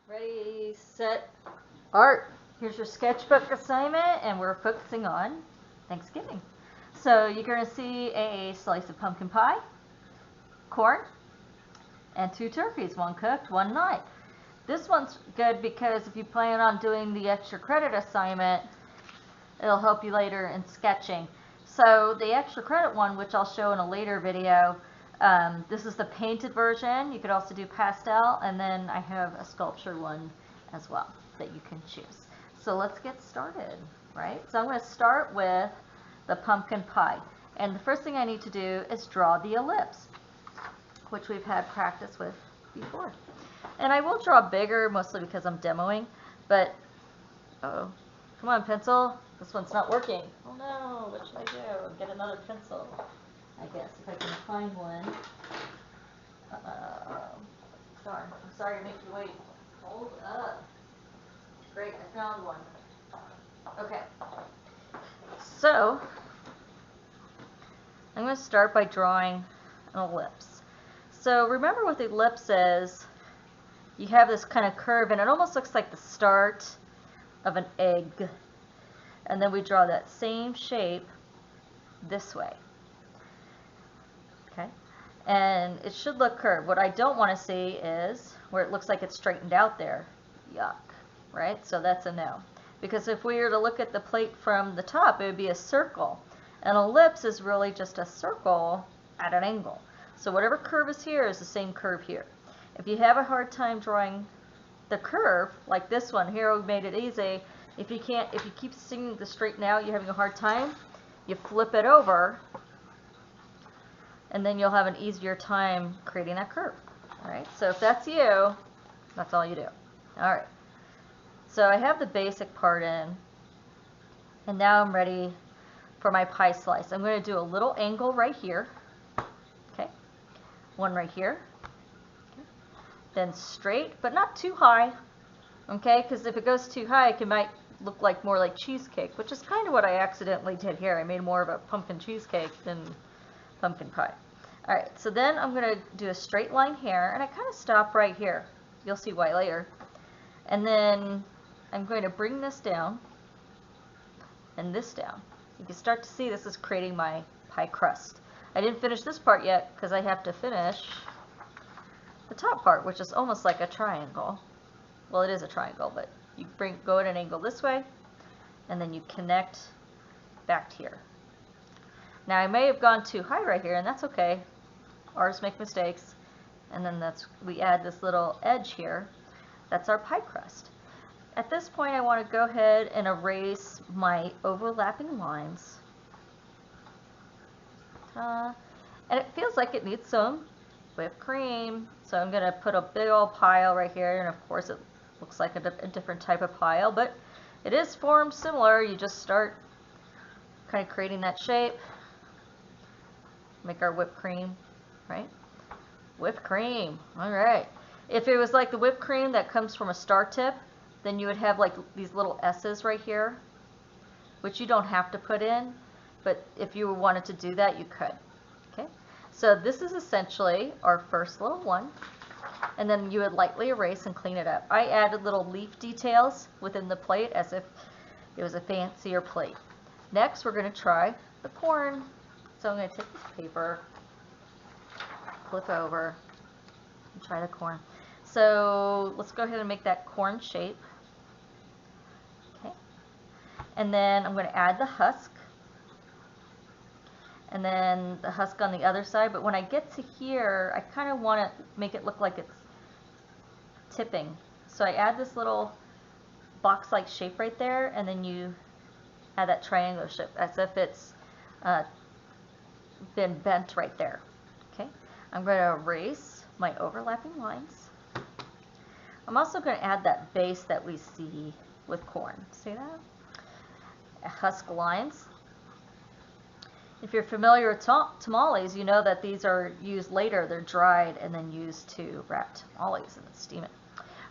Ready, set, art. Here's your sketchbook assignment, and we're focusing on Thanksgiving. So you're going to see a slice of pumpkin pie, corn, and 2 turkeys, one cooked, one not. This one's good because if you plan on doing the extra credit assignment, it'll help you later in sketching. So the extra credit one, which I'll show in a later video, this is the painted version. You could also do pastel, and then I have a sculpture one as well that you can choose. So let's get started, right? So I'm going to start with the pumpkin pie. And the first thing I need to do is draw the ellipse, which we've had practice with before. And I will draw bigger, mostly because I'm demoing, but, uh-oh, come on, pencil. This one's not working. Oh no, what should I do? Get another pencil, I guess, if I can find one. Darn, I'm sorry to make you wait. Hold up. Great, I found one. Okay. So, I'm going to start by drawing an ellipse. So remember what the ellipse is, you have this kind of curve, and it almost looks like the start of an egg. And then we draw that same shape this way. Okay? And it should look curved. What I don't want to see is where it looks like it's straightened out there. Yuck. Right? So that's a no. Because if we were to look at the plate from the top, it would be a circle. An ellipse is really just a circle at an angle. So whatever curve is here is the same curve here. If you have a hard time drawing the curve, like this one here, we made it easy. If you keep seeing the straighten out, you're having a hard time, you flip it over, and then you'll have an easier time creating that curve. All right, so if that's you, that's all you do. All right, so I have the basic part in, and now I'm ready for my pie slice. I'm going to do a little angle right here, okay, one right here, okay. Then straight, but not too high, okay, because if it goes too high, it might look like more like cheesecake, which is kind of what I accidentally did here. I made more of a pumpkin cheesecake than pumpkin pie. All right, so then I'm going to do a straight line here, and I kind of stop right here. You'll see why later. And then I'm going to bring this down and this down. You can start to see this is creating my pie crust. I didn't finish this part yet because I have to finish the top part, which is almost like a triangle. Well, it is a triangle, but you go at an angle this way, and then you connect back to here. Now, I may have gone too high right here, and that's okay. Artists make mistakes. And then we add this little edge here. That's our pie crust. At this point, I want to go ahead and erase my overlapping lines. And it feels like it needs some whipped cream. So I'm going to put a big old pile right here, and of course it looks like a different type of pile, but it is formed similar. You just start kind of creating that shape. Make our whipped cream, right? Whipped cream, all right. If it was like the whipped cream that comes from a star tip, then you would have like these little S's right here, which you don't have to put in, but if you wanted to do that, you could, okay? So this is essentially our first little one, and then you would lightly erase and clean it up. I added little leaf details within the plate as if it was a fancier plate. Next, we're going to try the corn. So I'm going to take this paper, flip over, and try the corn. So let's go ahead and make that corn shape. Okay. And then I'm going to add the husk. And then the husk on the other side. But when I get to here, I kind of want to make it look like it's tipping. So I add this little box-like shape right there, and then you add that triangular shape as if it's been bent right there. Okay, I'm going to erase my overlapping lines. I'm also going to add that base that we see with corn. See that? Husk lines. If you're familiar with tamales, you know that these are used later. They're dried and then used to wrap tamales and steam it.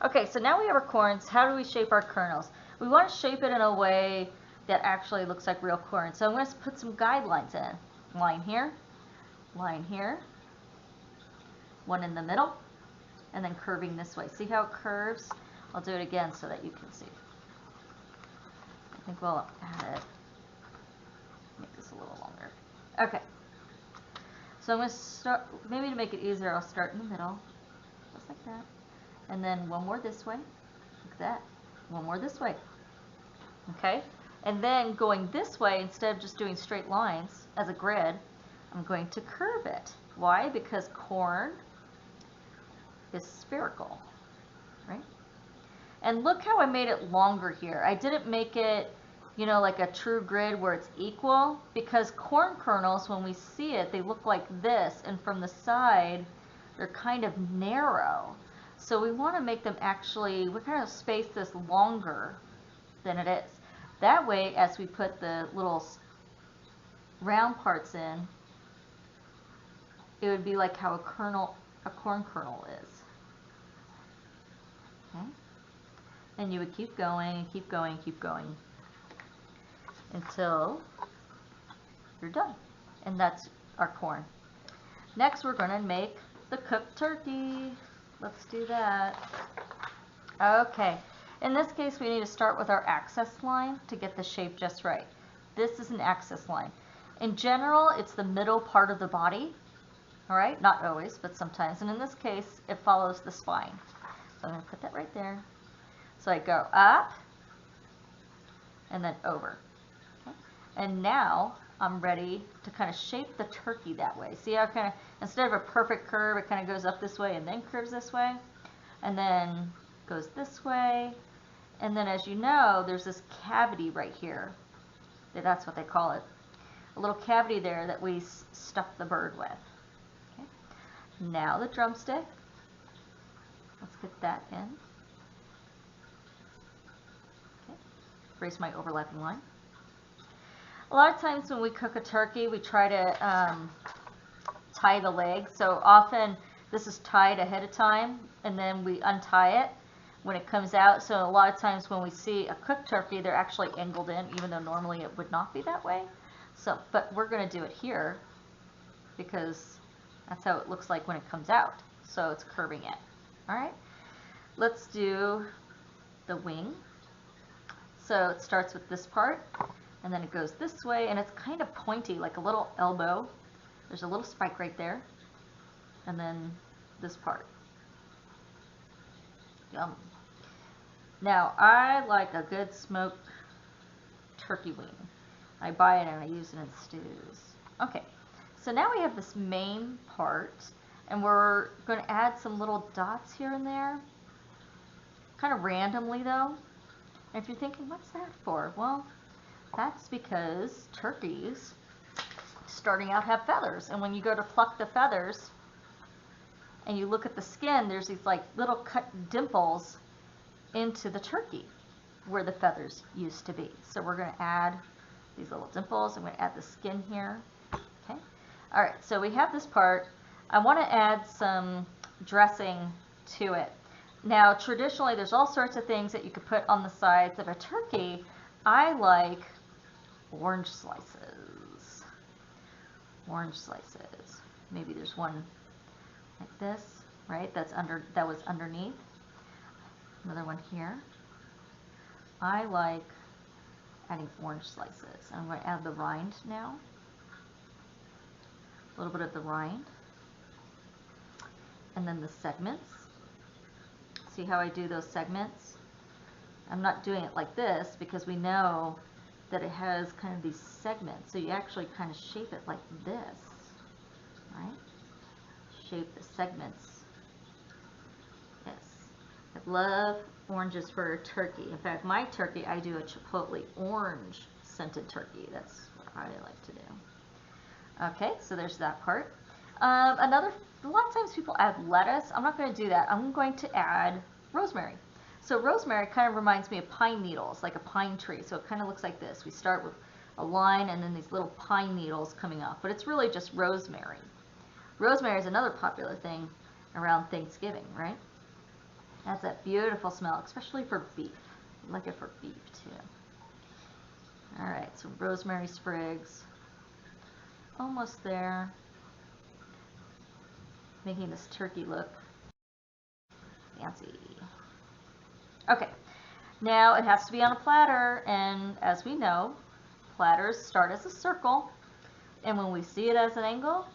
Okay, so now we have our corns. How do we shape our kernels? We want to shape it in a way that actually looks like real corn. So I'm going to put some guidelines in. Line here, one in the middle, and then curving this way. See how it curves I'll do it again so that you can see. I think we'll add it, make this a little longer. Okay. So I'm going to start, maybe to make it easier, I'll start in the middle, just like that. And then one more this way, like that. One more this way. Okay? And then going this way, instead of just doing straight lines as a grid, I'm going to curve it. Why? Because corn is spherical, right? And look how I made it longer here. I didn't make it, you know, like a true grid where it's equal, because corn kernels, when we see it, they look like this, and from the side, they're kind of narrow. So we want to make them actually, we kind of space this longer than it is. That way, as we put the little round parts in, it would be like how a corn kernel is. Okay? And you would keep going and keep going and keep going until you're done. And that's our corn. Next, we're going to make the cooked turkey. Let's do that. Okay. In this case, we need to start with our axis line to get the shape just right. This is an axis line. In general, it's the middle part of the body. All right? Not always, but sometimes. And in this case, it follows the spine. So I'm going to put that right there. So I go up and then over. Okay? And now I'm ready to kind of shape the turkey that way. See how kind of, instead of a perfect curve, it kind of goes up this way and then curves this way. And then goes this way. And then, as you know, there's this cavity right here. That's what they call it. A little cavity there that we stuff the bird with. Okay. Now the drumstick. Let's get that in. Okay. Erase my overlapping line. A lot of times when we cook a turkey, we try to tie the leg. So often this is tied ahead of time, and then we untie it when it comes out. So a lot of times when we see a cooked turkey, they're actually angled in, even though normally it would not be that way. So, but we're going to do it here because that's how it looks like when it comes out. So it's curving it. All right. Let's do the wing. So it starts with this part, and then it goes this way, and it's kind of pointy, like a little elbow. There's a little spike right there, and then this part. Yum. Now, I like a good smoked turkey wing. I buy it and I use it in stews. Okay, so now we have this main part, and we're going to add some little dots here and there, kind of randomly though. And if you're thinking, what's that for? Well, that's because turkeys, starting out, have feathers, and when you go to pluck the feathers, and you look at the skin, there's these like little cut dimples into the turkey where the feathers used to be. So we're going to add these little dimples. I'm going to add the skin here. Okay. All right. So we have this part. I want to add some dressing to it. Now, traditionally, there's all sorts of things that you could put on the sides of a turkey. I like orange slices. Orange slices. Maybe there's one like this, right? That was underneath. Another one here. I like adding orange slices. I'm going to add the rind now. A little bit of the rind. And then the segments. See how I do those segments? I'm not doing it like this because we know that it has kind of these segments. So you actually kind of shape it like this, right? Shape the segments. Yes. I love oranges for a turkey. In fact, my turkey, I do a chipotle orange scented turkey. That's what I like to do. Okay, so there's that part. A lot of times people add lettuce. I'm not going to do that. I'm going to add rosemary. So rosemary kind of reminds me of pine needles, like a pine tree. So it kind of looks like this. We start with a line and then these little pine needles coming off, but it's really just rosemary. Rosemary is another popular thing around Thanksgiving, right? Has that beautiful smell, especially for beef. I like it for beef too. All right, so rosemary sprigs. Almost there. Making this turkey look fancy. Okay, now it has to be on a platter, and as we know, platters start as a circle, and when we see it as an angle,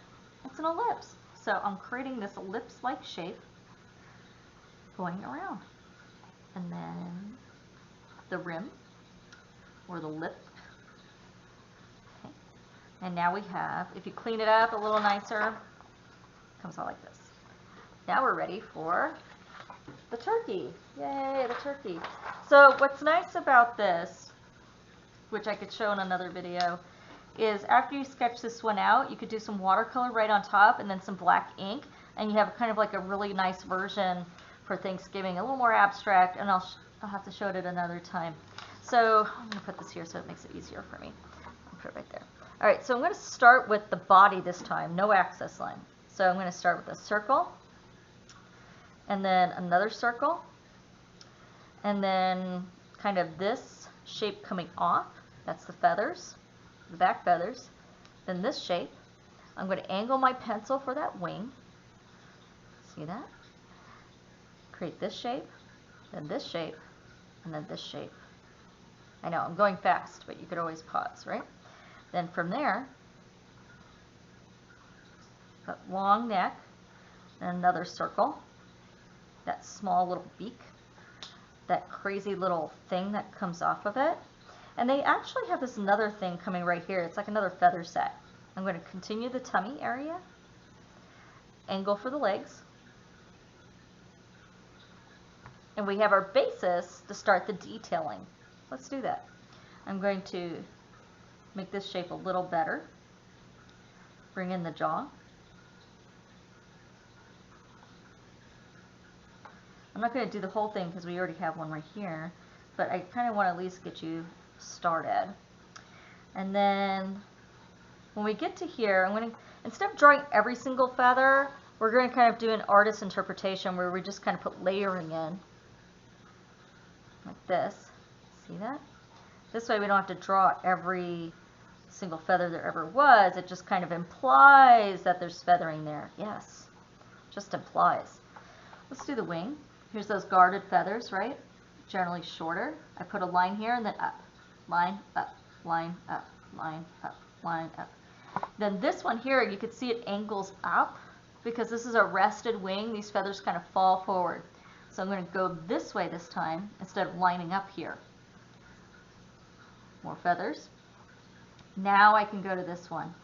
it's an ellipse. So I'm creating this ellipse-like shape going around. And then the rim, or the lip. Okay. And now we have, if you clean it up a little nicer, it comes out like this. Now we're ready for the turkey. Yay, the turkey. So what's nice about this, which I could show in another video, is after you sketch this one out, you could do some watercolor right on top and then some black ink, and you have kind of like a really nice version for Thanksgiving, a little more abstract, and I'll have to show it at another time. So I'm going to put this here so it makes it easier for me. I'll put it right there. All right, so I'm going to start with the body this time, no access line. So I'm going to start with a circle, and then another circle, and then kind of this shape coming off. That's the feathers, the back feathers. Then this shape. I'm going to angle my pencil for that wing. See that? Create this shape, then this shape, and then this shape. I know, I'm going fast, but you could always pause, right? Then from there, that long neck, and another circle, that small little beak, that crazy little thing that comes off of it. And they actually have this another thing coming right here. It's like another feather set. I'm going to continue the tummy area, angle for the legs, and we have our basis to start the detailing. Let's do that. I'm going to make this shape a little better. Bring in the jaw. I'm not going to do the whole thing because we already have one right here, but I kind of want to at least get you started. And then when we get to here, I'm going to, instead of drawing every single feather, we're going to kind of do an artist interpretation where we just kind of put layering in. Like this. See that? This way we don't have to draw every single feather there ever was. It just kind of implies that there's feathering there. Yes, just implies. Let's do the wing. Here's those guarded feathers, right? Generally shorter. I put a line here and then up. Line, up, line, up, line, up, line, up. Then this one here, you can see it angles up because this is a rested wing. These feathers kind of fall forward. So I'm going to go this way this time instead of lining up here. More feathers. Now I can go to this one.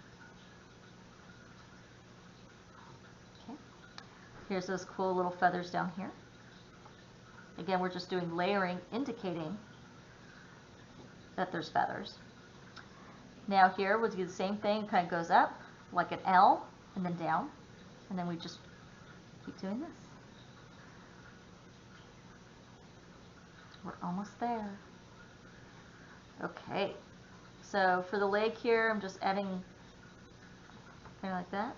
Okay. Here's those cool little feathers down here. Again, we're just doing layering, indicating that there's feathers. Now here we'll do the same thing. It kind of goes up like an L and then down. And then we just keep doing this. We're almost there. Okay, so for the leg here, I'm just adding kind of like that.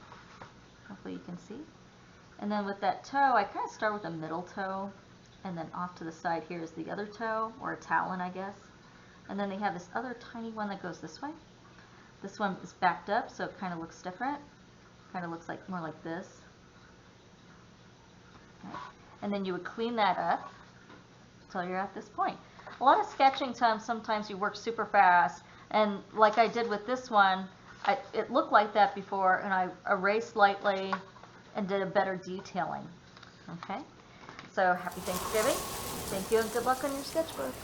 Hopefully you can see. And then with that toe, I kind of start with a middle toe, and then off to the side here is the other toe, or a talon, I guess. And then they have this other tiny one that goes this way. This one is backed up, so it kind of looks different. Kind of looks like more like this. Okay. And then you would clean that up until you're at this point. A lot of sketching times, sometimes you work super fast, and like I did with this one, it looked like that before, and I erased lightly and did a better detailing. Okay, so happy Thanksgiving. Thank you, and good luck on your sketchbook.